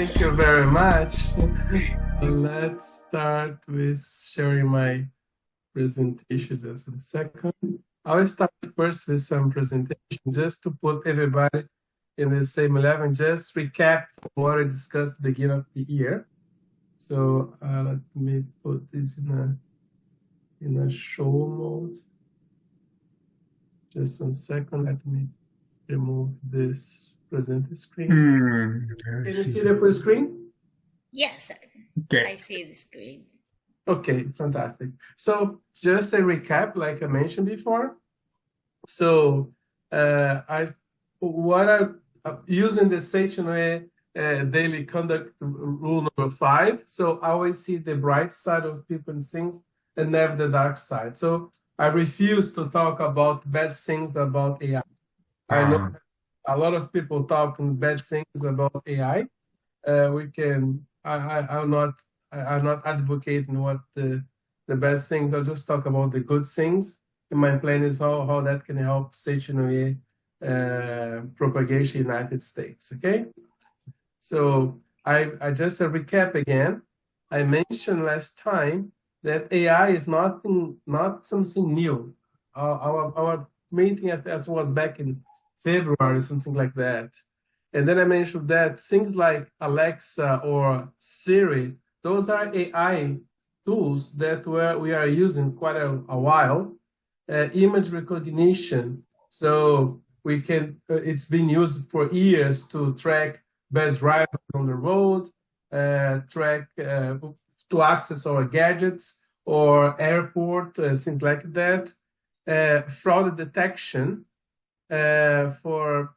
Thank you very much. Let's start with sharing my presentation just a second. I will start first with some presentation just to put everybody in the same level and just recap what I discussed at the beginning of the year. So let me put this in a show mode. Just 1 second. Let me remove this presenter screen. Can you see the full screen? Yes, Okay. I see the screen. Okay, fantastic. So just a recap, like I mentioned before. So using the Seicho-No-Ie daily conduct rule number 5. So I always see the bright side of people and things and never the dark side. So I refuse to talk about bad things about AI. I know a lot of people talking bad things about AI. I'm not advocating what the bad things. I'll just talk about the good things. And my plan is how that can help Seicho-No-Ie propagation in the United States. Okay. So I just a recap again. I mentioned last time that AI is not something new. Our meeting was back in February, something like that. And then I mentioned that things like Alexa or Siri, those are AI tools that we are using quite a while. Image recognition, so we can. It's been used for years to track bad drivers on the road, to access our gadgets or airport, things like that. Fraud detection for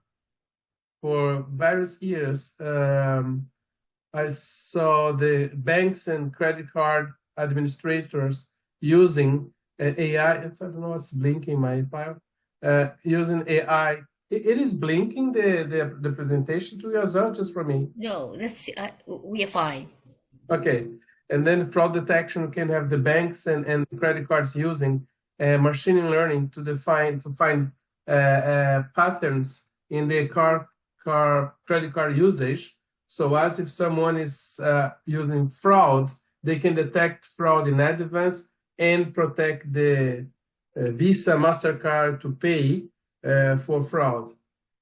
various years. I saw the banks and credit card administrators using AI. I don't know what's blinking my file. Using AI. It is blinking the presentation to you as well, just for me. No, that's we are fine. Okay, and then fraud detection can have the banks and credit cards using machine learning to find patterns in their credit card usage. So as if someone is using fraud, they can detect fraud in advance and protect the Visa, MasterCard to pay for fraud.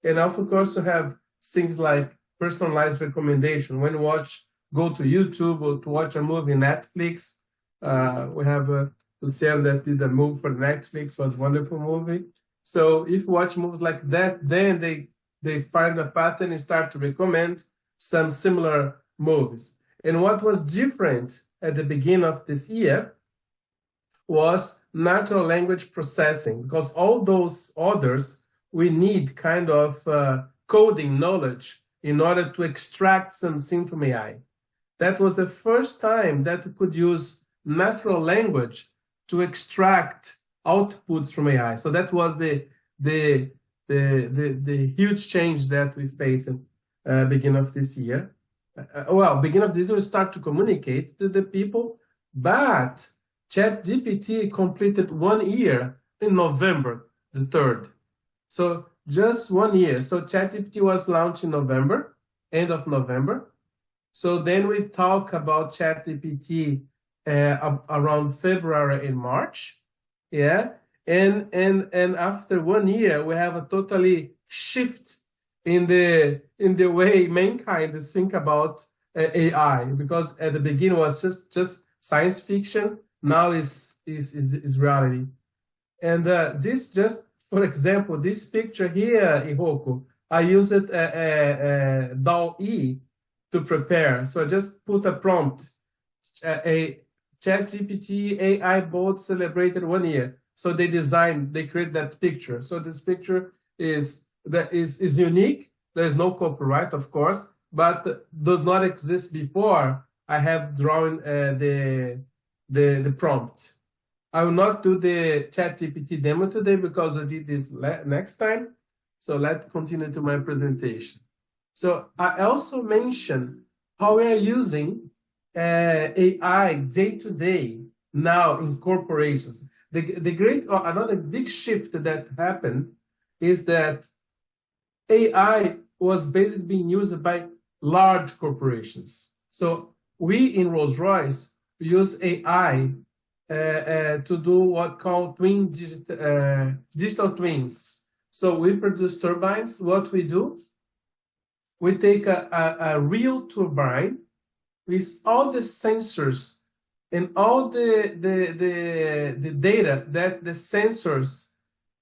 And of course, you have things like personalized recommendation. When you go to YouTube or to watch a movie, Netflix. We have Luciano that did a movie for Netflix, was a wonderful movie. So if you watch movies like that, then they find a pattern and start to recommend some similar movies. And what was different at the beginning of this year was natural language processing, because all those others, we need kind of coding knowledge in order to extract something from AI. That was the first time that we could use natural language to extract outputs from AI. So that was the huge change that we faced at beginning of this year. Beginning of this year, we start to communicate to the people, but ChatGPT completed 1 year in November the 3rd. So just 1 year. So ChatGPT was launched in November, end of November. So then we talk about ChatGPT around February and March, yeah. And after 1 year, we have a totally shift in the way mankind think about AI, because at the beginning was just science fiction. Now is reality. And this just, for example, this picture here, Ihoko, I use it DALL-E to prepare. So I just put a prompt, a ChatGPT AI bot celebrated 1 year. So they create that picture. So this picture is unique. There's no copyright, of course, but does not exist before I have drawn the prompt. I will not do the ChatGPT demo today because I did this next time. So let's continue to my presentation. So I also mentioned how we are using AI day to day now in corporations. Another big shift that happened is that AI was basically being used by large corporations. So we in Rolls-Royce use AI to do what called digital twins. So we produce turbines. What we do, we take a real turbine with all the sensors and all the data that the sensors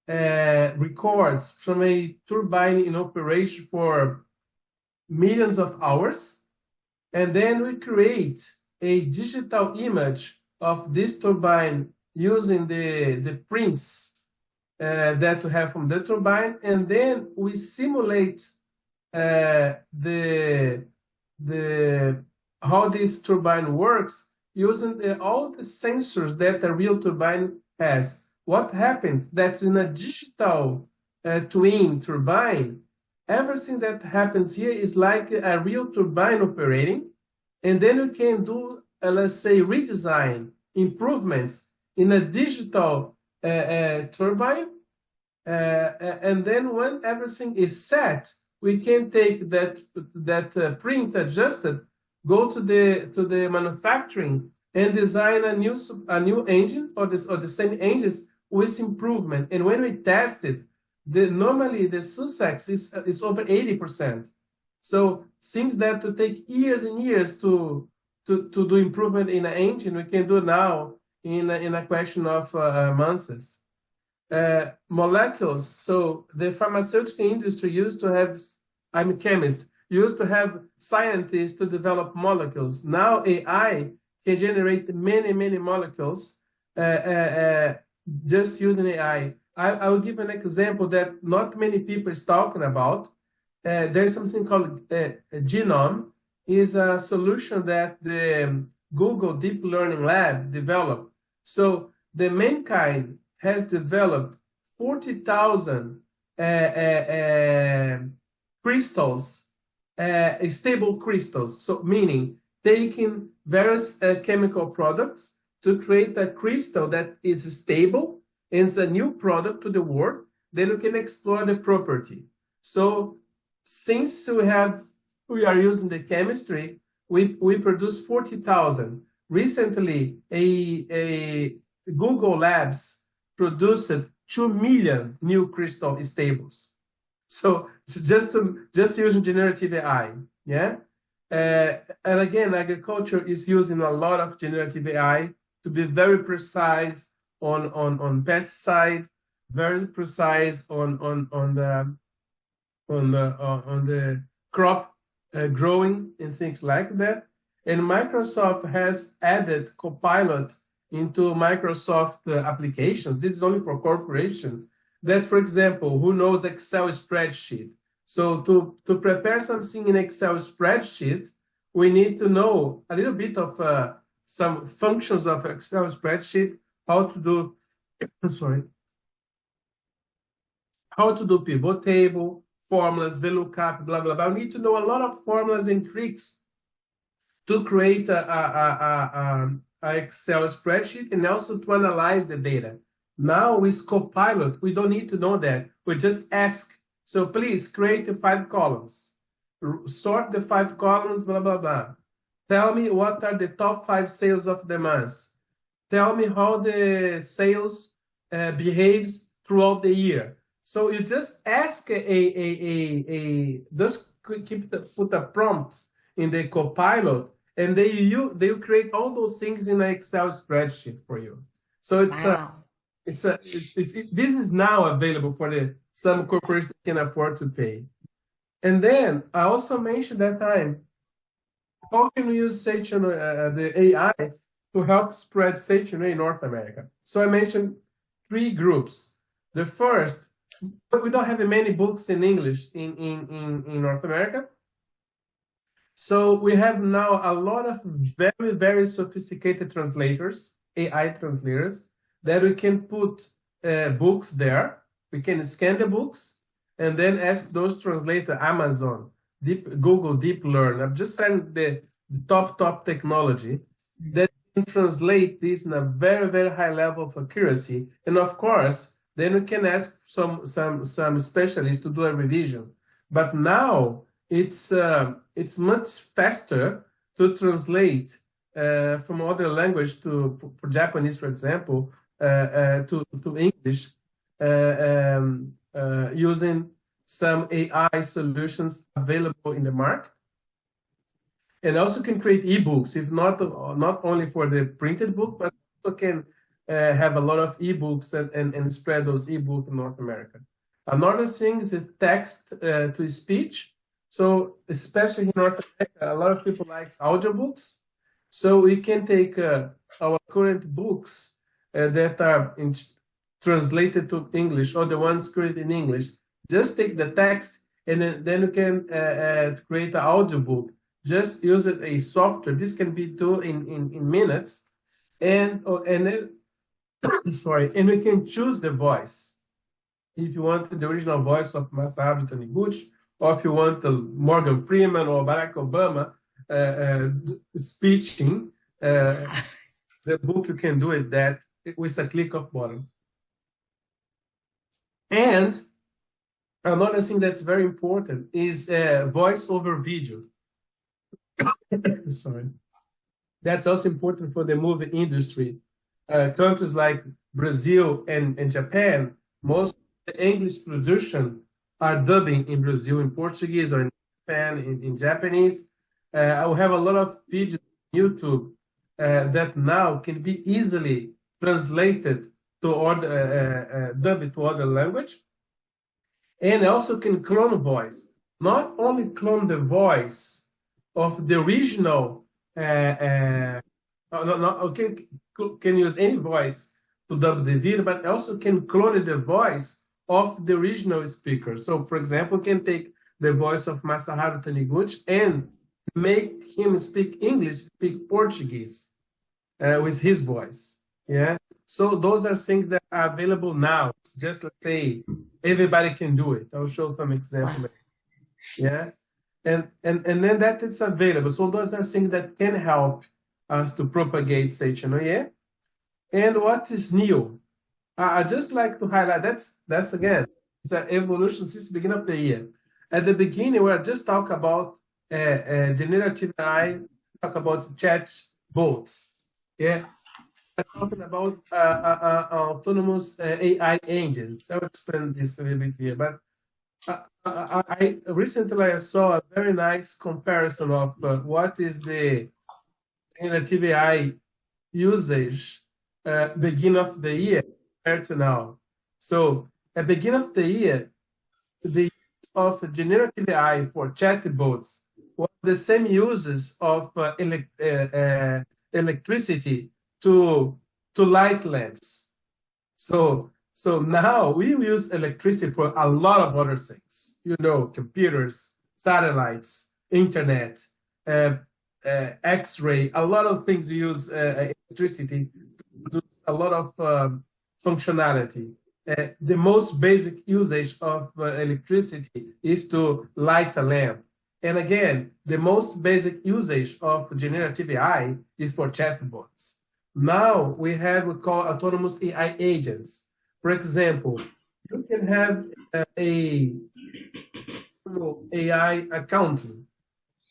records from a turbine in operation for millions of hours. And then we create a digital image of this turbine using the prints that we have from the turbine. And then we simulate how this turbine works using all the sensors that a real turbine has. What happens? That's in a digital twin turbine. Everything that happens here is like a real turbine operating, and then you can do, let's say, redesign, improvements in a digital turbine, and then when everything is set, we can take that print adjusted, go to the manufacturing and design a new engine or the same engines with improvement. And when we test it, normally the success is over 80%. So things that to take years and years to do improvement in an engine, we can do now in a question of months. Molecules. So the pharmaceutical industry used to have, I'm a chemist, used to have scientists to develop molecules. Now AI can generate many molecules just using AI. I will give an example that not many people is talking about. There's something called Genome, is a solution that the Google Deep Learning Lab developed. So the mankind has developed 40,000 crystals, stable crystals. So meaning taking various chemical products to create a crystal that is stable and it's a new product to the world, then you can explore the property. So since we are using the chemistry, we produce 40,000. Recently, a Google Labs produced 2 million new crystal stables. So just using generative AI, yeah. And again, agriculture is using a lot of generative AI to be very precise on pesticide, very precise on the crop growing and things like that. And Microsoft has added Copilot into Microsoft applications. This is only for corporation. That's, for example, who knows Excel spreadsheet. So to prepare something in Excel spreadsheet, we need to know a little bit of some functions of Excel spreadsheet, how to do, how to do pivot table, formulas, VLOOKUP, blah, blah, blah. We need to know a lot of formulas and tricks to create a Excel spreadsheet and also to analyze the data. Now with Copilot, we don't need to know that. We just ask, so please create the 5 columns, sort the 5 columns, blah, blah, blah. Tell me what are the top 5 sales of the month. Tell me how the sales behaves throughout the year. So you just ask put a prompt in the Copilot, and they create all those things in an Excel spreadsheet for you. So it's Wow. This is now available for some corporations that can afford to pay. And then I also mentioned that time, how can we use Seicho-No-Ie, the AI to help spread Seicho-No-Ie in North America? So I mentioned 3 groups. The first, we don't have many books in English in North America. So we have now a lot of very, very sophisticated translators, AI translators, that we can put books there. We can scan the books and then ask those translators, Amazon, Google Deep Learn. I'm just saying the top technology that can translate this in a very, very high level of accuracy. And of course, then we can ask some specialists to do a revision. But now it's much faster to translate from other language for Japanese, for example, to English using some AI solutions available in the market. And also can create ebooks, if not only for the printed book, but also can have a lot of ebooks and spread those ebooks in North America. Another thing is text to speech. So especially in North America, a lot of people like audiobooks. So we can take our current books that are translated to English, or the ones created in English, just take the text and then you can create an audiobook. Just use a software. This can be done in minutes, and sorry, and we can choose the voice. If you want the original voice of Masaharu Taniguchi, or if you want Morgan Freeman or Barack Obama speaking, the book, you can do it that with a click of button. And another thing that's very important is voice over video. Sorry. That's also important for the movie industry. Countries like Brazil and Japan, most of the English production are dubbing in Brazil in Portuguese, or in Japan in Japanese. I will have a lot of videos on YouTube that now can be easily translated to other, dubbed to other language, and also can clone voice. Not only clone the voice of the original, can use any voice to dub the video, but also can clone the voice of the original speaker. So, for example, can take the voice of Masaharu Taniguchi and make him speak English, speak Portuguese with his voice. Yeah. So those are things that are available now. Just let's say everybody can do it. I'll show some examples. Yeah. And then that it's available. So those are things that can help us to propagate Seicho-No-Ie. And what is new? I just like to highlight that's again, it's an evolution since the beginning of the year. At the beginning, we just talk about generative AI, talk about chat bots. Yeah. We're talking about autonomous AI engines. I'll explain this a little bit here, but I recently saw a very nice comparison of what is the generative AI usage beginning of the year compared to now. So at the beginning of the year, the use of generative AI for chatbots was the same uses of electricity to light lamps. So now we use electricity for a lot of other things, computers, satellites, internet, X-ray, a lot of things use electricity to produce a lot of functionality. The most basic usage of electricity is to light a lamp. And again, the most basic usage of generative AI is for chatbots. Now we have what we call autonomous AI agents. For example, you can have a AI accounting.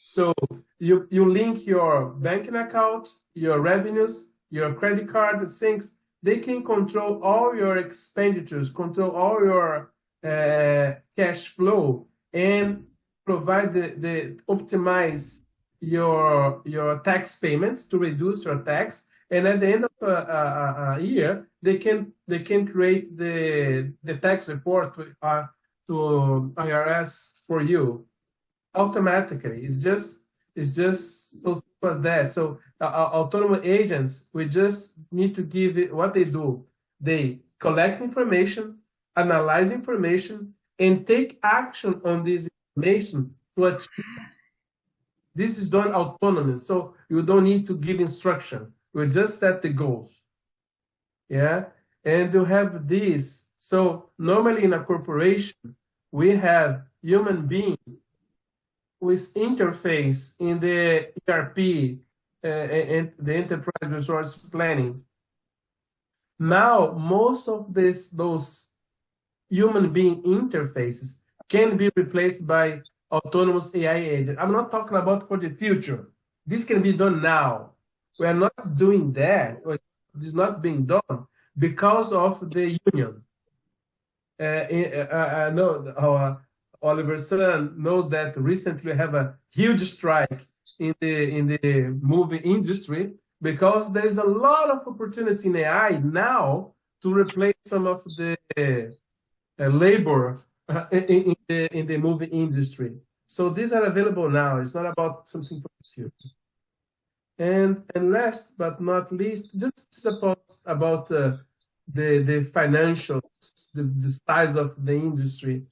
So you link your banking account, your revenues, your credit card, things. They can control all your expenditures, control all your cash flow, and provide the optimize your tax payments to reduce your tax. And at the end of a year, they can create the tax report to IRS for you automatically. It's just so simple as that. So autonomous agents, we just need to give it what they do. They collect information, analyze information, and take action on this information to achieve. This is done autonomously, so you don't need to give instruction. We just set the goals. Yeah, and you have this. So normally in a corporation, we have human being with interface in the ERP and the enterprise resource planning. Now, most of those human being interfaces can be replaced by autonomous AI agent. I'm not talking about for the future. This can be done now. We are not doing that, or it's not being done because of the union. I know our Oliver Sun knows that recently we have a huge strike in the movie industry because there is a lot of opportunity in AI now to replace some of the labor in the movie industry. So these are available now. It's not about something for the future. And last but not least, just about the financials, the size of the industry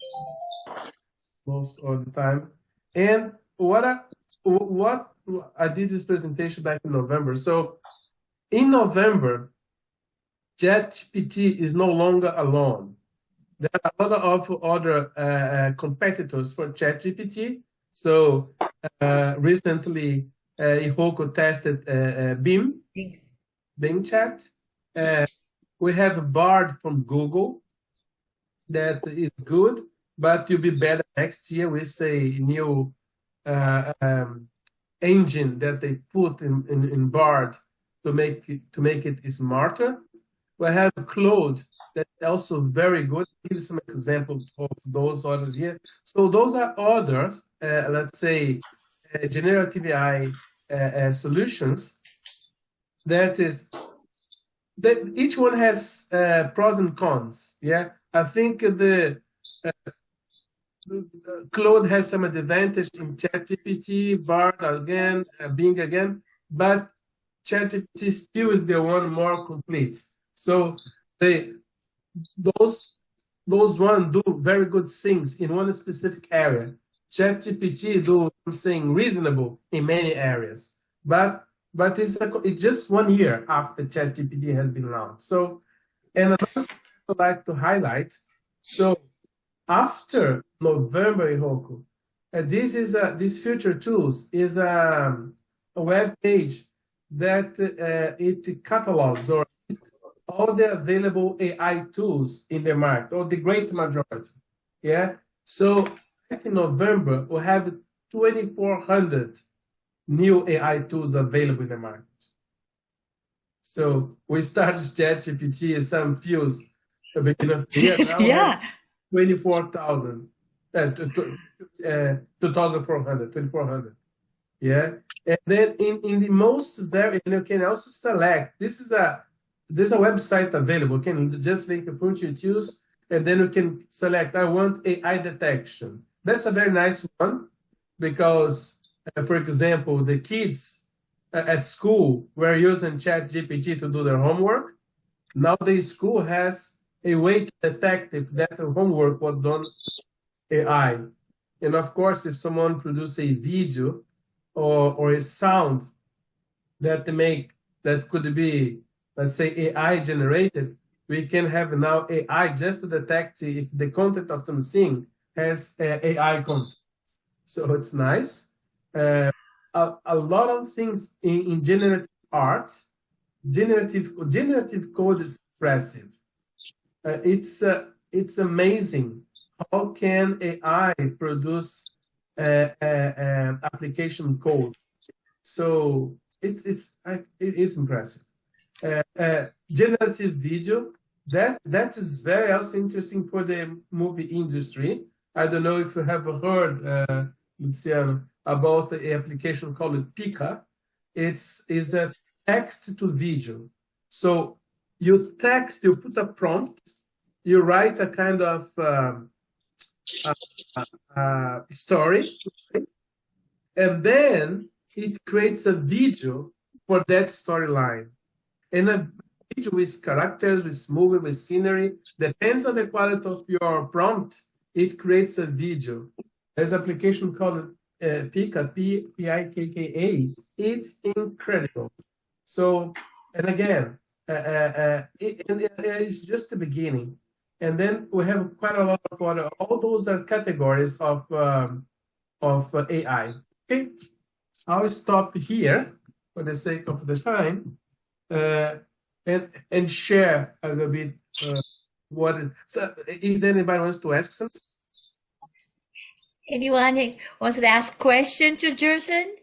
most of the time. And what I did this presentation back in November. So in November, ChatGPT is no longer alone. There are a lot of other competitors for ChatGPT. So recently, Ihoko tested Bing Chat. We have Bard from Google that is good, but will be better next year with a new engine that they put in Bard to make it smarter. We have Claude that's also very good. I'll give you some examples of those others here. So those are others, let's say, generative AI solutions. That each one has pros and cons. Yeah, I think the Claude has some advantage in ChatGPT, Bard again, Bing again, but ChatGPT still is the one more complete. So those one do very good things in one specific area. ChatGPT do something reasonable in many areas, but it's just 1 year after ChatGPT has been launched. So, and another thing I'd like to highlight. So after November, Ihoko, this future tools is a web page that it catalogs or all the available AI tools in the market, or the great majority. Yeah. So in November, we have 2,400 new AI tools available in the market. So we started ChatGPT in some fields at the beginning of the year. Now Yeah. 24,000, 2,400, 2,400. Yeah. And then in the most very, you can also select. There's a website available. You can just link a function you choose, and then you can select, I want AI detection. That's a very nice one because, for example, the kids at school were using ChatGPT to do their homework. Now the school has a way to detect if that homework was done AI. And of course, if someone produces a video or a sound that could be, let's say, AI generated, we can have now AI just to detect if the content of something has AI content. So it's nice. A lot of things in generative art, generative code is impressive. It's amazing how can AI produce application code. So it's impressive. Generative video, that is very also interesting for the movie industry. I don't know if you have heard, Luciano, about the application called Pika. It's a text to video. So you put a prompt, you write a kind of story, and then it creates a video for that storyline. And a video with characters, with movie, with scenery, depends on the quality of your prompt, it creates a video. There's an application called Pika, P-I-K-K-A. It's incredible. So, and again, it's just the beginning. And then we have quite a lot of other, all those are categories of AI. Okay, I'll stop here for the sake of the time, and share a little bit what. So, is there anybody wants to ask something? Anyone wants to ask question to Jerson?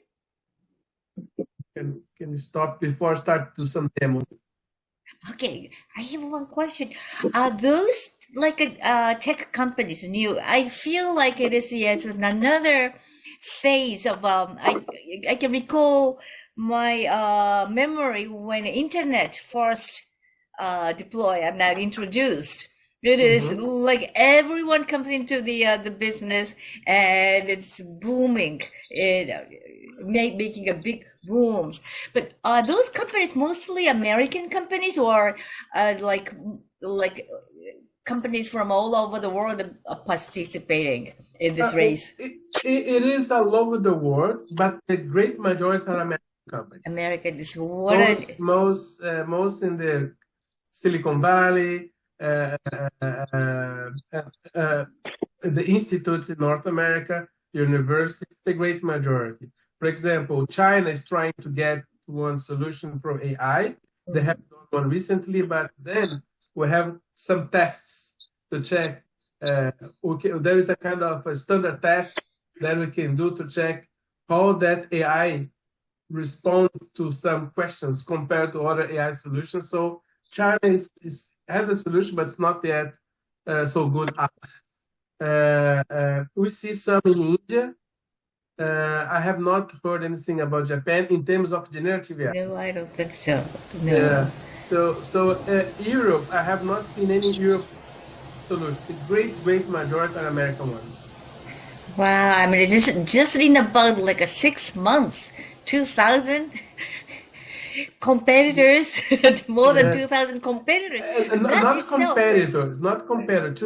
Can you stop before I start to some demo? Okay, I have one question. Are those like tech companies new? I feel like it is yet another phase of I can recall my memory when internet first deployed and now introduced. It is like everyone comes into the business and it's booming, making a big booms. But are those companies mostly American companies or like companies from all over the world are participating in this race? It is all over the world, but the great majority are American companies. American is most in the Silicon Valley, the institute in North America, university, the great majority. For example, China is trying to get one solution for AI. They have done one recently, but then we have some tests to check. There is a kind of a standard test that we can do to check how that AI responds to some questions compared to other AI solutions. So China has a solution, but it's not yet so good as. We see some in India. I have not heard anything about Japan in terms of generative AI. No, I don't think so. No. So Europe, I have not seen any Europe solution. The great majority are American ones. Wow, I mean, it's just in about like a 6 months, 2,000 competitors, more than 2,000 competitors. Not competitors, not competitors.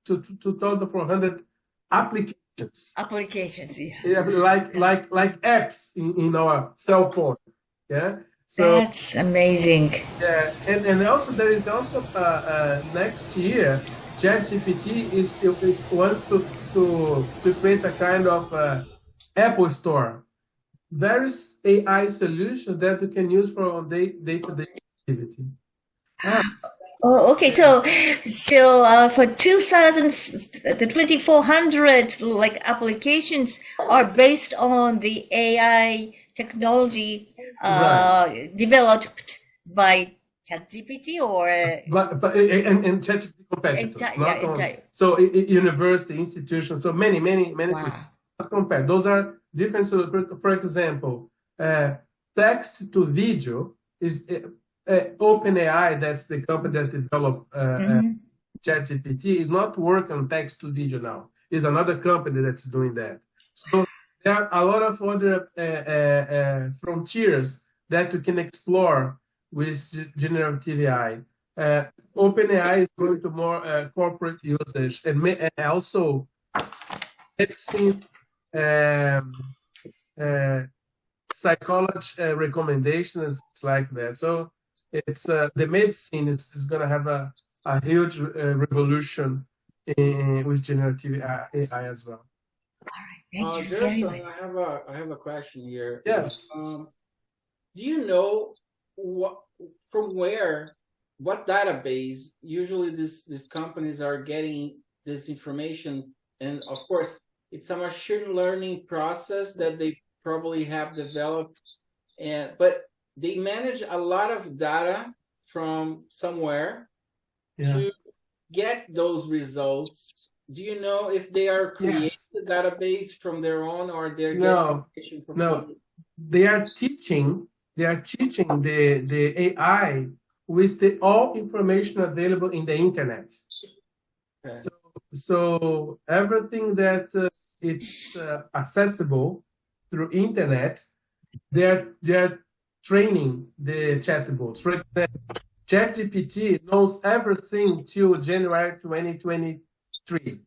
2,400 applications. Applications, yeah, like apps in our cell phone. Yeah. So that's amazing. Yeah, and also there is also next year, ChatGPT wants to create a kind of Apple Store. There's AI solutions that you can use for day-to-day activity. Oh, okay. So for 2,000, the 2,400 like applications are based on the AI technology developed by ChatGPT or and ChatGPT competitors. So university, institutions, so many not compared. Those are different. So for example, text to video is OpenAI, that's the company that developed ChatGPT, is not working on text to video now. It's another company that's doing that. So there are a lot of other frontiers that you can explore with generative AI. OpenAI is going to more corporate usage and also medicine, psychology recommendations like that. So it's the medicine is going to have a huge revolution with generative AI as well. All right, thank you. I have a question here. Yes. Do you know what database usually these companies are getting this information? And of course, it's a machine learning process that they probably have developed, but they manage a lot of data from somewhere to get those results. Do you know if they are creating the database from their own or they're getting information from them? They are teaching the AI with all information available in the internet. Okay. So everything that it's accessible through internet, they're training the chatbots. For example, ChatGPT knows everything till January 2023.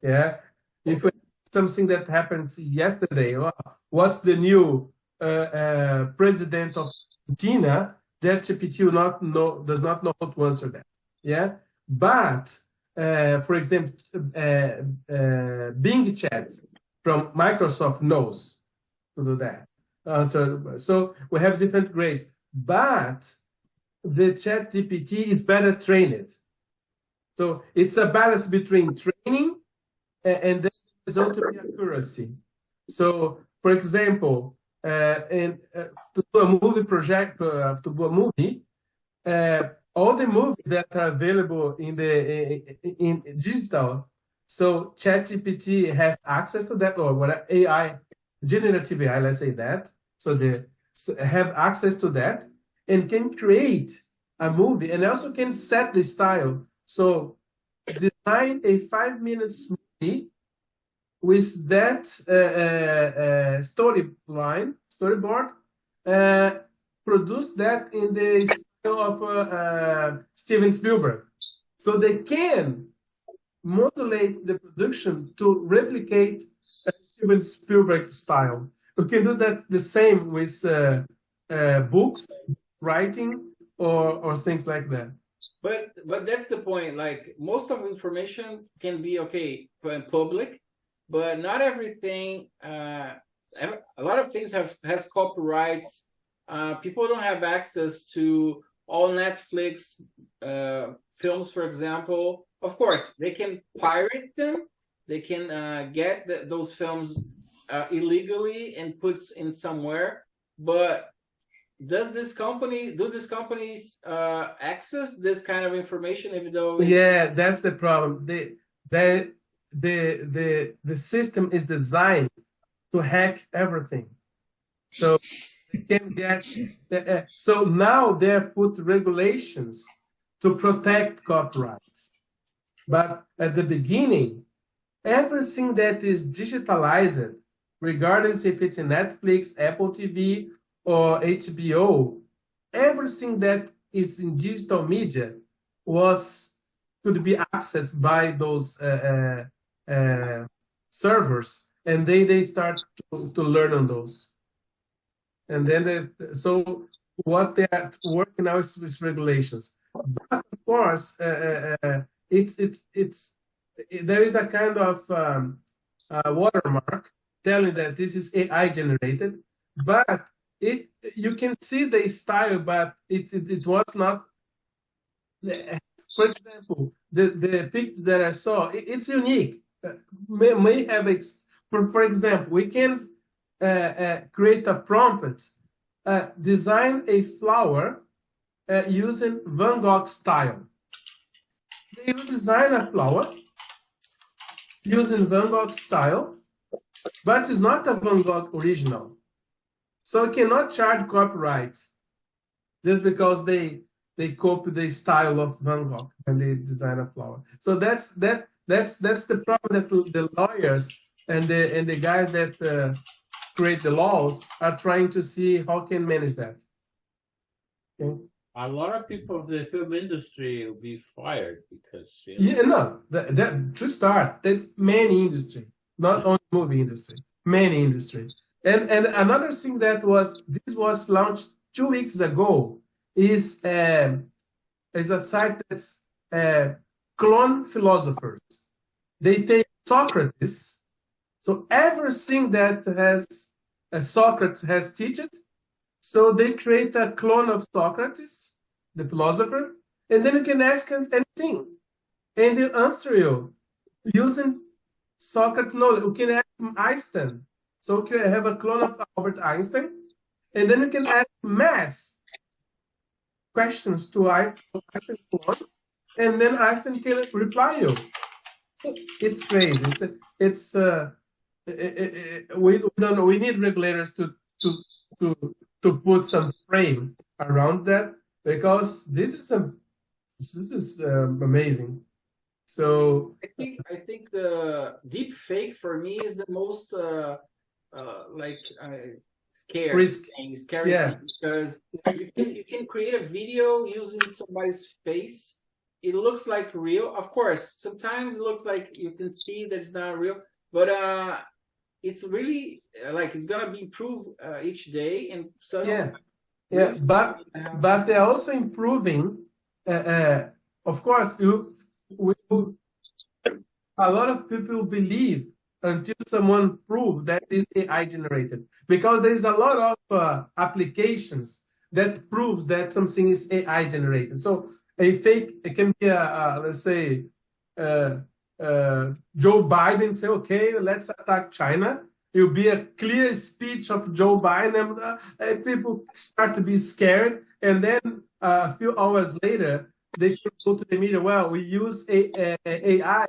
Yeah, if something that happens yesterday, what's the new president of Argentina? ChatGPT does not know how to answer that. Yeah, but for example, Bing Chat from Microsoft knows to do that. So we have different grades, but the ChatGPT is better trained. So it's a balance between training and then the result will be accuracy. So, for example, to do a movie project, to do a movie, all the movies that are available in digital, so ChatGPT has access to that, or what AI, generative AI, let's say that. So they have access to that and can create a movie and also can set the style. So design a 5-minute movie with that storyboard, produce that in the style of Steven Spielberg. So they can modulate the production to replicate Steven Spielberg style. We can do that the same with books, writing, or things like that. But that's the point. Like, most of the information can be okay public, but not everything. A lot of things has copyrights. People don't have access to all Netflix films, for example. Of course, they can pirate them. They can get those films illegally and puts in somewhere. But do these companies access this kind of information, even though? Yeah, that's the problem. The system is designed to hack everything. So they can get. So now they put regulations to protect copyright. But at the beginning, everything that is digitalized, regardless if it's in Netflix, Apple TV, or HBO, everything that is in digital media could be accessed by those servers, and they start to learn on those. And then so what they are working now is with regulations. But of course, there is a kind of watermark telling that this is AI generated, but you can see the style, but it was not. For example, the picture that I saw, it's unique. May have for example, we can create a prompt, design a flower using Van Gogh style. They will design a flower using Van Gogh style, but it's not a Van Gogh original. So you cannot charge copyright just because they copy the style of Van Gogh when they design a flower. So that's the problem that the lawyers and the guys that create the laws are trying to see how can manage that. Okay. A lot of people of the film industry will be fired because that to start, that's many industry, not only movie industry, many industries. And another thing that was launched 2 weeks ago is a site that's clone philosophers. They take Socrates, so everything that Socrates has taught, so they create a clone of Socrates, the philosopher, and then you can ask us anything, and they'll answer you using Socrates knowledge. You can ask Einstein. So you can have a clone of Albert Einstein, and then you can ask mass questions to Einstein's clone, and then Einstein can reply you. It's crazy. We need regulators to put some frame around that, because this is amazing. So I think the deep fake for me is the most scary thing, because you can create a video using somebody's face. It looks like real. Of course, sometimes it looks like you can see that it's not real, but it's really it's gonna be improved each day, and so but they're also improving. Of course, a lot of people believe until someone proves that it's AI generated, because there is a lot of applications that proves that something is AI generated. So a fake, it can be let's say Joe Biden say, okay, let's attack China. It will be a clear speech of Joe Biden, and people start to be scared. And then a few hours later, they can go to the media. Well, we use AI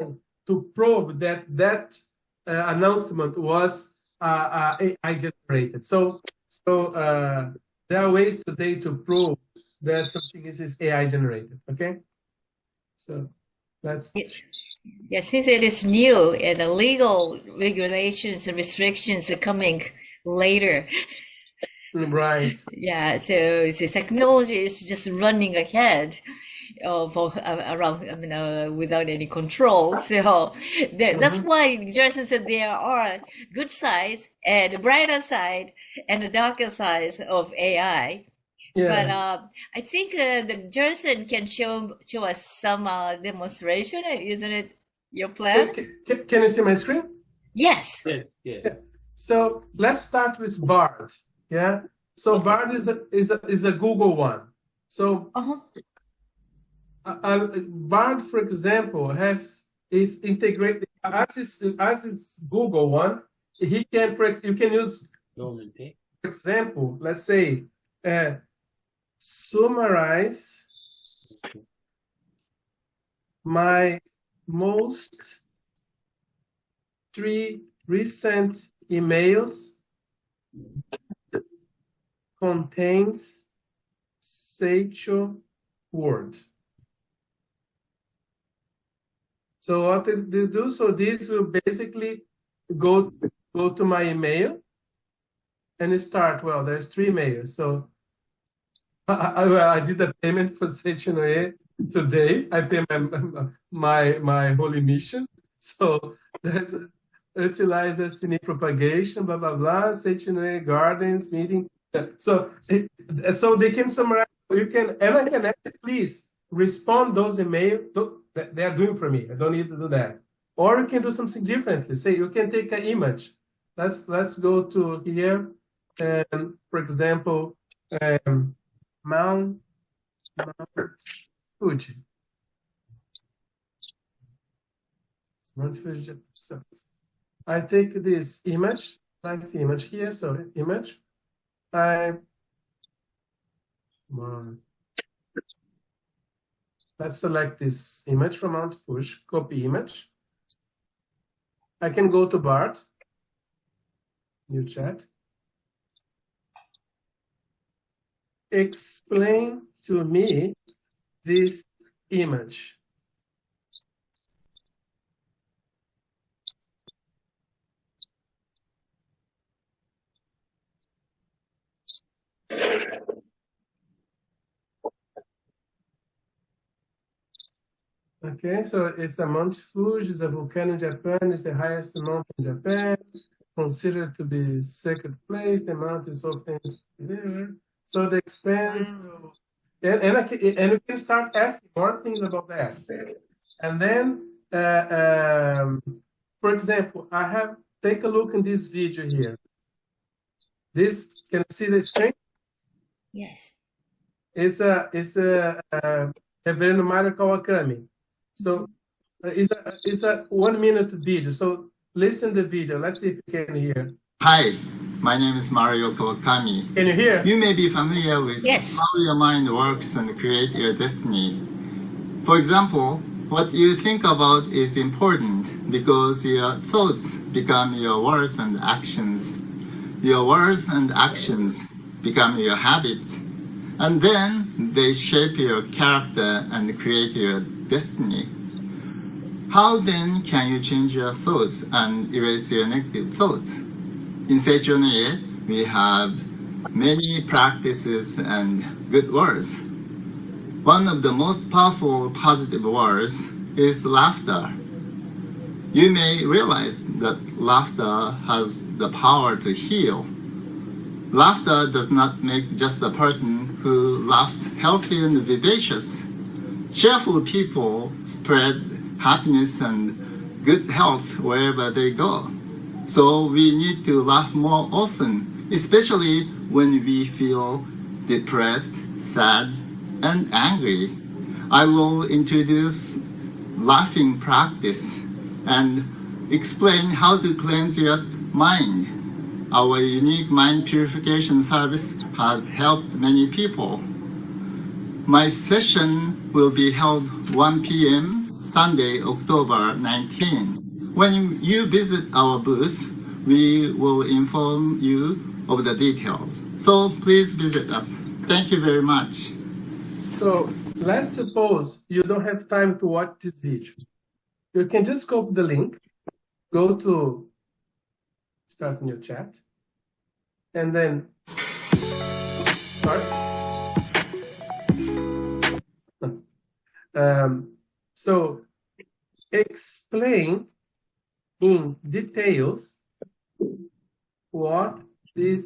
to probe that announcement was AI generated. So there are ways today to prove that something is AI generated. Okay, so that's. Yeah, since it is new and the legal regulations and restrictions are coming later. Right. Yeah, so the technology is just running ahead of around, I mean, without any control. So that's why Jason said there are good sides and the brighter side and the darker side of AI. Yeah. But I think the Jason can show us some demonstration. Isn't it your plan? Can you see my screen? Yes. Yes, yes. Yeah. So let's start with Bard. Yeah. So Bard is a Google one. So Bard, for example, is integrated as is Google one. He can, you can use, for example, let's say, summarize my most 3 recent emails contains Seicho word. So what they do, so this will basically go to my email and start, well, there's 3 emails. So I did a payment for Seicho-No-Ie today. I pay my holy mission. So there's utilize SNE propagation, blah, blah, blah, Seicho-No-Ie gardens, meeting. So they can summarize, and I can ask, please respond those emails that they are doing for me. I don't need to do that. Or you can do something differently. Say you can take an image. Let's go to here, and for example, Mount Fuji. Mount Fuji. So I take this image, nice image here. So image. Let's select this image from Mount Fuji, copy image. I can go to Bard, new chat. Explain to me this image. Okay, so it's a Mount Fuji, it's a volcano in Japan, it's the highest mountain in Japan, considered to be sacred place. The mountain is often there. So the expense, and you can start asking more things about that. And then, for example, take a look in this video here. This, can you see the screen? Yes. It's a Reverendo Mario Kawakami. So it's a 1 minute video. So listen to the video. Let's see if you can hear. Hi, my name is Mario Kawakami. Can you hear? You may be familiar with how your mind works and create your destiny. For example, what you think about is important because your thoughts become your words and actions. Your words and actions become your habits. And then they shape your character and create your destiny. How then can you change your thoughts and erase your negative thoughts? In Seicho-No-Ie, we have many practices and good words. One of the most powerful positive words is laughter. You may realize that laughter has the power to heal. Laughter does not make just a person who laughs healthy and vivacious. Cheerful people spread happiness and good health wherever they go. So we need to laugh more often, especially when we feel depressed, sad, and angry. I will introduce laughing practice and explain how to cleanse your mind. Our unique mind purification service has helped many people. My session will be held 1 p.m. Sunday, October 19. When you visit our booth, we will inform you of the details. So please visit us. Thank you very much. So let's suppose you don't have time to watch this video. You can just copy the link, go to start new chat, and then start. So explain in details what this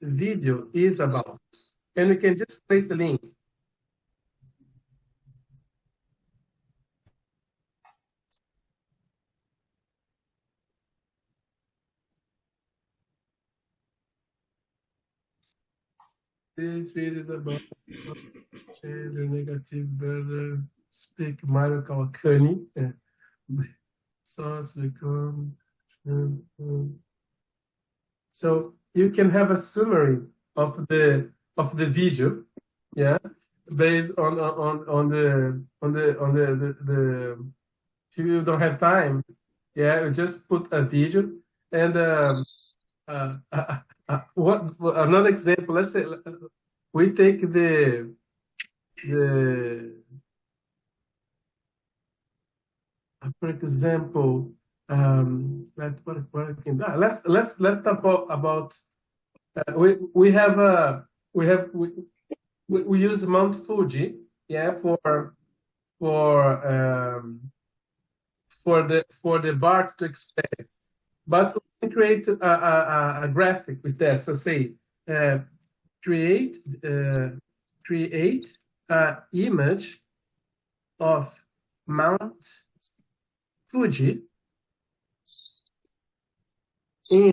video is about. And we can just place the link. This video is about the negative better speak Mario Kawakami. Source become. So you can have a summary of the video, yeah, based on the if you don't have time, yeah, you just put a video and what another example. Let's say we take the for example, let's talk about we use Mount Fuji, yeah, for the BART to expand, but we can create a graphic with that. So say create an image of Mount Fuji in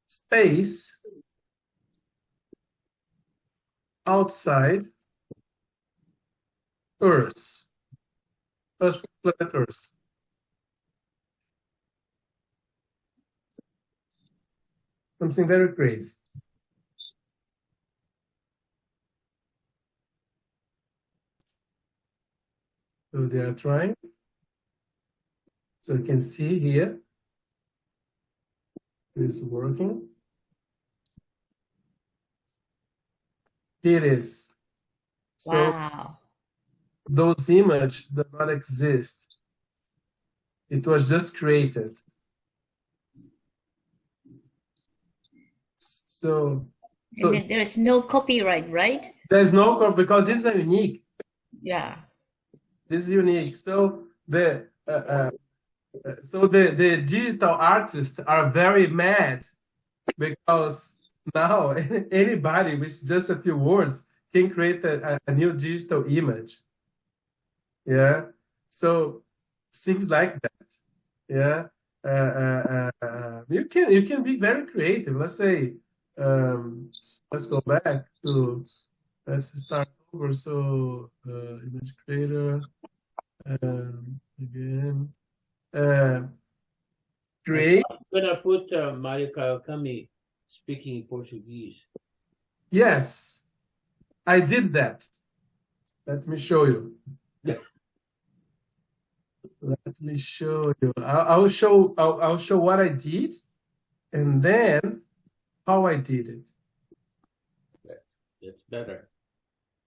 space outside Earth, planet Earth. Something very crazy. So they are trying. So you can see here, it's working. Here it is. So Wow. those images do not exist. It was just created. So there is no copyright, right? There's no copyright because this is unique. Yeah. This is unique. So the digital artists are very mad because now anybody with just a few words can create a new digital image. Yeah. So things like that. Yeah. You can be very creative. Let's say let's go back to let's start over. So image creator again. Create. I'm gonna put Mario Kawakami speaking Portuguese. Yes, I did that. Let me show you. Let me show you. I'll show what I did, and then how I did it. It's better.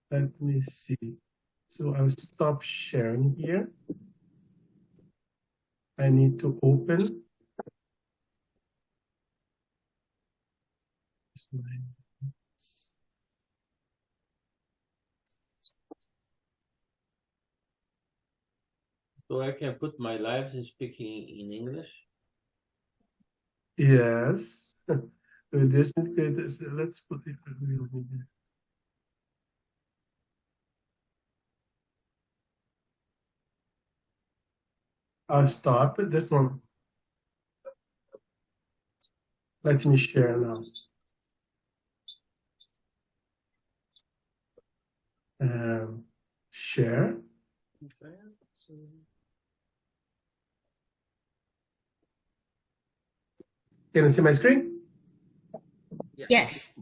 Let me see. So I'll stop sharing here. I need to open. So I can put my lives in speaking in English? Yes. Let's put it. I'll stop it. This one. Let me share now. Share. Can you see my screen? Yes.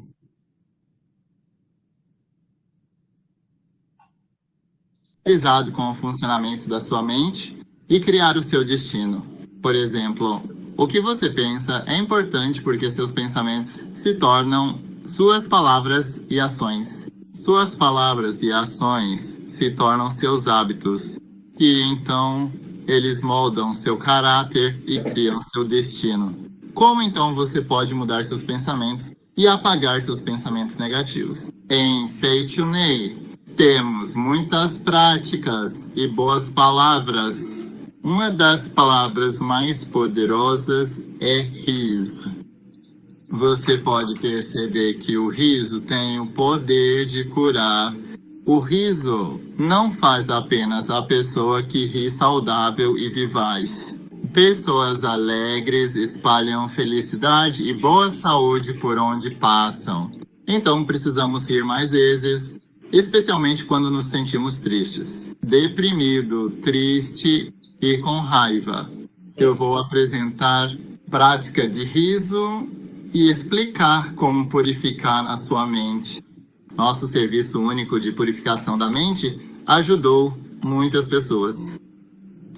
Familiarizado com o funcionamento da sua mente e criar o seu destino. Por exemplo, o que você pensa é importante porque seus pensamentos se tornam suas palavras e ações. Suas palavras e ações se tornam seus hábitos, e então eles moldam seu caráter e criam seu destino. Como então você pode mudar seus pensamentos e apagar seus pensamentos negativos? Em Seicho-No-Ie, temos muitas práticas e boas palavras. Uma das palavras mais poderosas é riso. Você pode perceber que o riso tem o poder de curar. O riso não faz apenas a pessoa que ri saudável e vivaz. Pessoas alegres espalham felicidade e boa saúde por onde passam. Então precisamos rir mais vezes, especialmente quando nos sentimos tristes, deprimido, triste e com raiva. Eu vou apresentar prática de riso e explicar como purificar a sua mente. Nosso serviço único de purificação da mente ajudou muitas pessoas.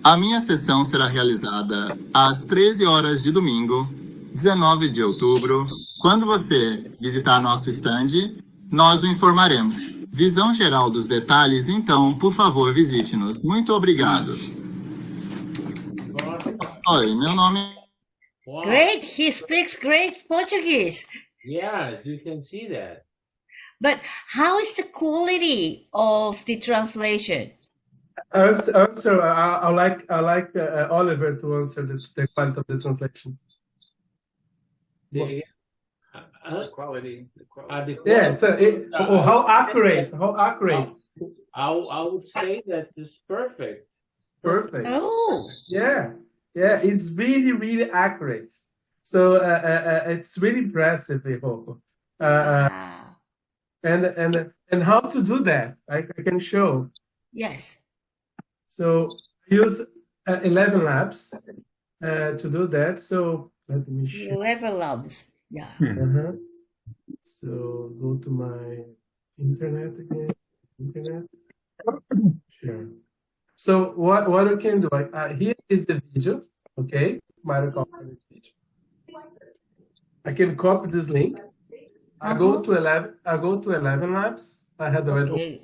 A minha sessão será realizada às 13 horas de domingo, 19 de outubro. Quando você visitar nosso stand, nós o informaremos. Visão geral dos detalhes, então, por favor, visite-nos. Muito obrigado. Oi, meu nome é... Wow. Great. He speaks great Portuguese. Yes, you can see that. But how is the quality of the translation? Also, I like Oliver to answer the quality of the translation. The Quality. Yeah, so how accurate? I would say that it's perfect. Perfect. Oh, Yeah, it's really, really accurate. So it's really impressive, I hope. wow. And how to do that? I can show. Yes. So I use 11 labs to do that. So let me show. Level ups. Yeah. So go to my internet again. Sure. So what you can do? Here is the video. Okay, mitochondrial video. I can copy this link. I go to 11. I go to 11 labs. I had already. Okay.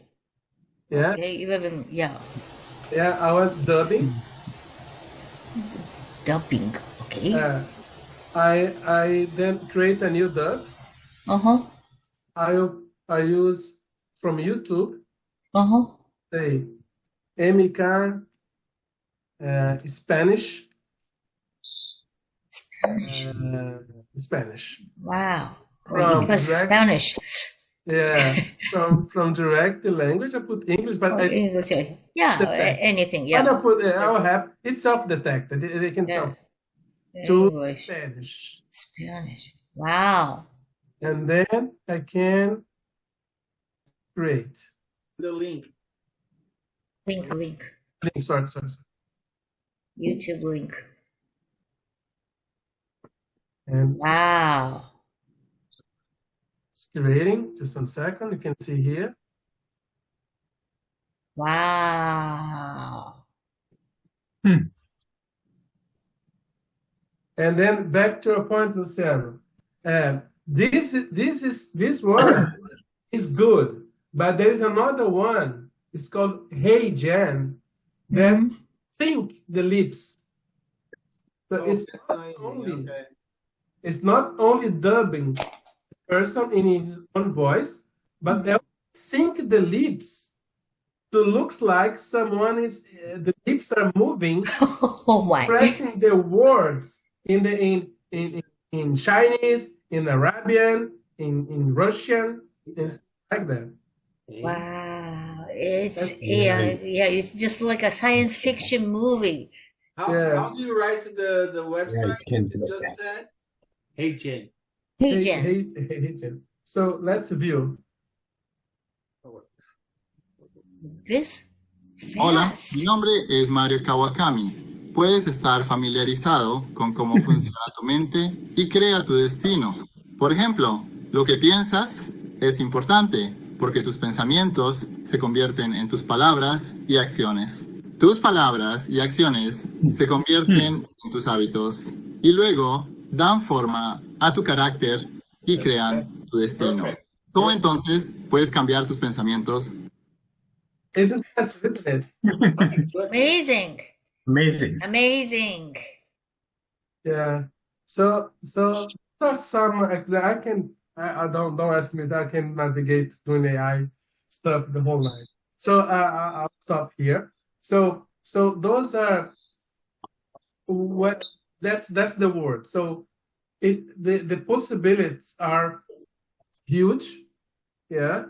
Yeah. Okay, 11. Yeah. Yeah. I want dubbing. Dubbing. Okay. I then create a new dub. I use from YouTube. Say MK Spanish. Spanish. Wow. From Because direct- Spanish. Yeah. from direct language, I put English, but I English. Yeah. Detect. Anything. I Yeah. don't put. I'll have it's self-detected. They can Yeah. self to English. Spanish, Spanish. Wow. and then I can create. The link. Link. Link. Sorry. YouTube link. And Wow. it's creating. Just 1 second. You can see here. Wow. And then back to a point, Luciano. This word is good, but there is another one. It's called Hey Jen. That sync the lips. So it's not only dubbing the person in his own voice, but they sync the lips to looks like someone is the lips are moving, Oh my. pressing the words in Chinese, in Arabian, in Russian, and stuff like that. Wow. It's That's it's just like a science fiction movie. How do you write the website can't you do just that. said? Hey, Jen. Hey, Jen. Hey, Jen. So let's view. This Hola, Fast. mi nombre es Mario Kawakami. Puedes estar familiarizado con cómo funciona tu mente y crea tu destino. Por ejemplo, lo que piensas es importante porque tus pensamientos se convierten en tus palabras y acciones. Tus palabras y acciones se convierten en tus hábitos y luego dan forma a tu carácter y crean tu destino. Perfect. ¿Cómo entonces puedes cambiar tus pensamientos? Isn't it? Amazing. Amazing. Amazing. Yeah. So there's some I can I don't ask me that I can navigate doing AI stuff the whole night. So I'll stop here. So those are what that's the word. So the possibilities are huge, yeah,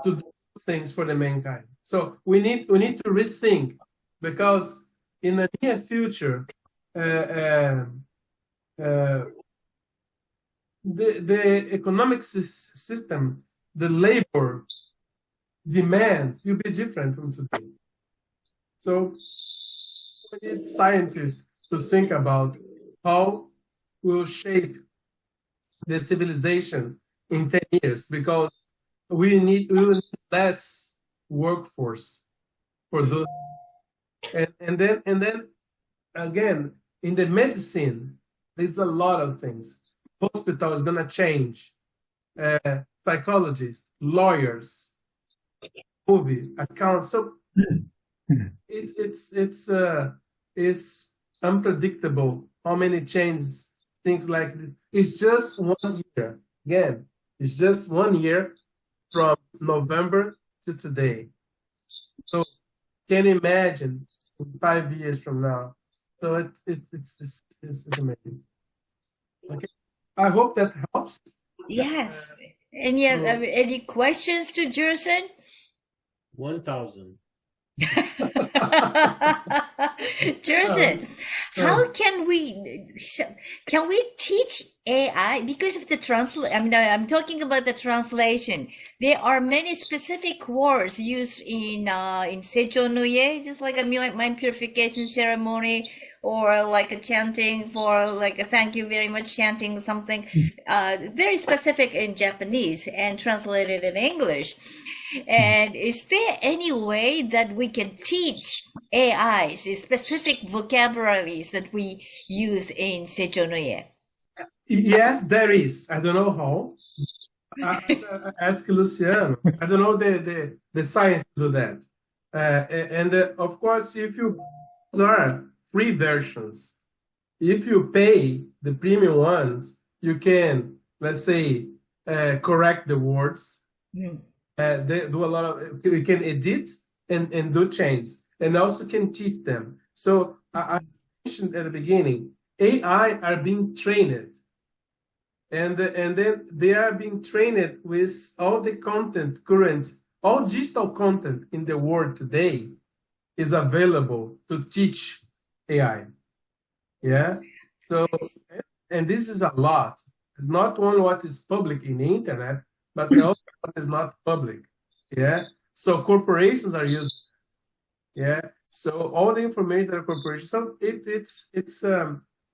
to do things for the mankind. So we need to rethink, because in the near future, the economic system, the labor demand will be different from today. So we need scientists to think about how we'll shape the civilization in 10 years, because we will need less workforce for those. And then again, in the medicine, there's a lot of things. Hospital is going to change. Psychologists, lawyers, movie, accounts. So it's unpredictable how many changes, things like this. It's just 1 year. Again, it's just 1 year from November to today. So can you imagine 5 years from now? So it's amazing. Okay, I hope that helps. Yes. Any questions to Jerson? 1,000. Jerson, how can we teach AI because of the I'm talking about the translation. There are many specific words used in Seicho-No-Ie, just like a mind purification ceremony, or like a chanting for like a thank you very much, chanting something very specific in Japanese and translated in English. And is there any way that we can teach AIs specific vocabularies that we use in Seicho-No-Ie? Yes, there is. I don't know how. I ask Luciano. I don't know the science to do that. And of course, if you are free versions, if you pay the premium ones, you can, let's say, correct the words. They do a lot of, we can edit and do changes, and also can teach them. So I mentioned at the beginning, AI are being trained, and then they are being trained with all the content all digital content in the world today is available to teach AI. Yeah. So, and this is a lot. It's not only what is public in the internet, but also what is not public. Yeah. So corporations are using. Yeah. So all the information that corporations. So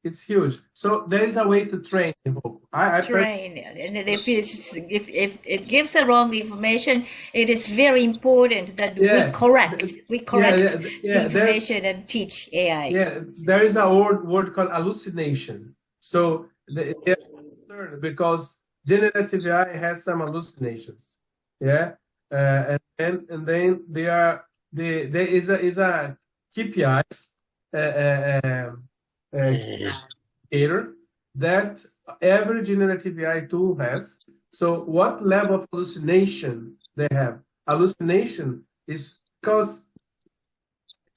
it's huge. So there is a way to train people. Train, and if it gives the wrong information, it is very important that we correct the information and teach AI. Yeah, there is a word called hallucination. So because generative AI has some hallucinations. Yeah, and then there is a KPI indicator that every generative AI tool has. So what level of hallucination they have? Hallucination is because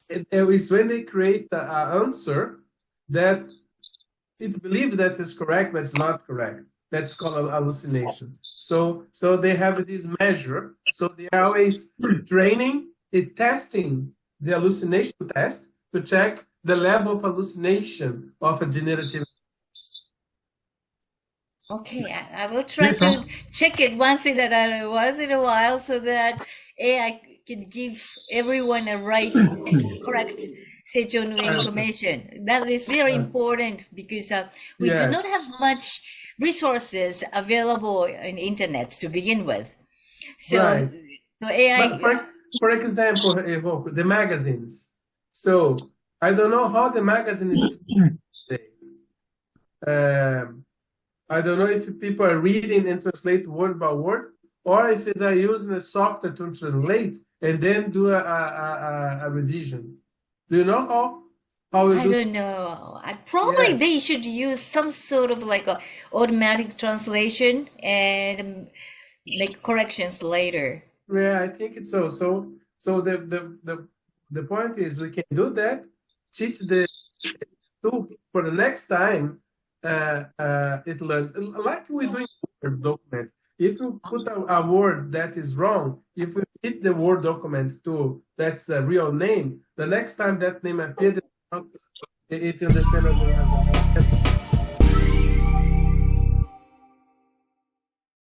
it is when they create an answer that it believes that is correct, but it's not correct. That's called a hallucination. So they have this measure. So they are always training and testing the hallucination test to check the level of hallucination of a generative. Okay, I will try to check it once in a while so that AI can give everyone a right, correct Seicho-No-Ie information. That is very important because we do not have much resources available in internet to begin with. So, Right. so AI. But for example, the magazines. So I don't know how the magazine is today. I don't know if people are reading and translate word by word, or if they're using a software to translate and then do a revision. Do you know how we I do? don't know. Probably they should use some sort of like a automatic translation and make corrections later. Yeah, I think it's so. So the point is we can do that. Teach the tool for the next time it learns, like we do in Word document. If you put a word that is wrong, if we hit the Word document to that's a real name, the next time that name appears, it understands as a